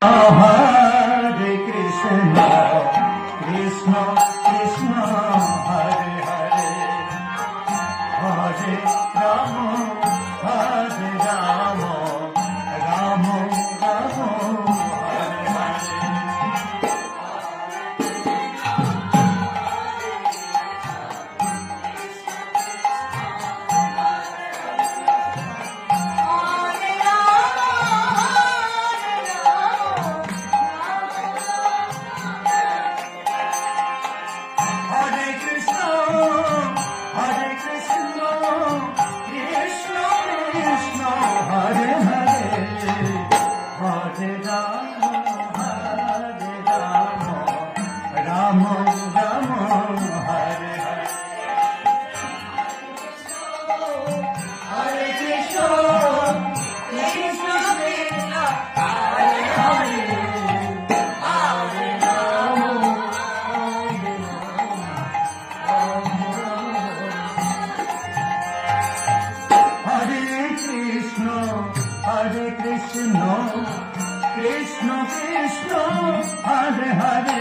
Hare Krishna, Krishna Krishna, Hare Hare, Hare Rama, Hare Rama, Rama Rama, Hare Hare. Hare Krishna, Hare Krishna, Krishna Krishna, Hare Hare, Hare Rama, Hare Rama, Rama Rama, Hare Hare. Hare Krishna, Krishna Krishna, Hare Hare, Hare Rama, Hare Krishna, Hare Krishna, Krishna Krishna, Hare Hare,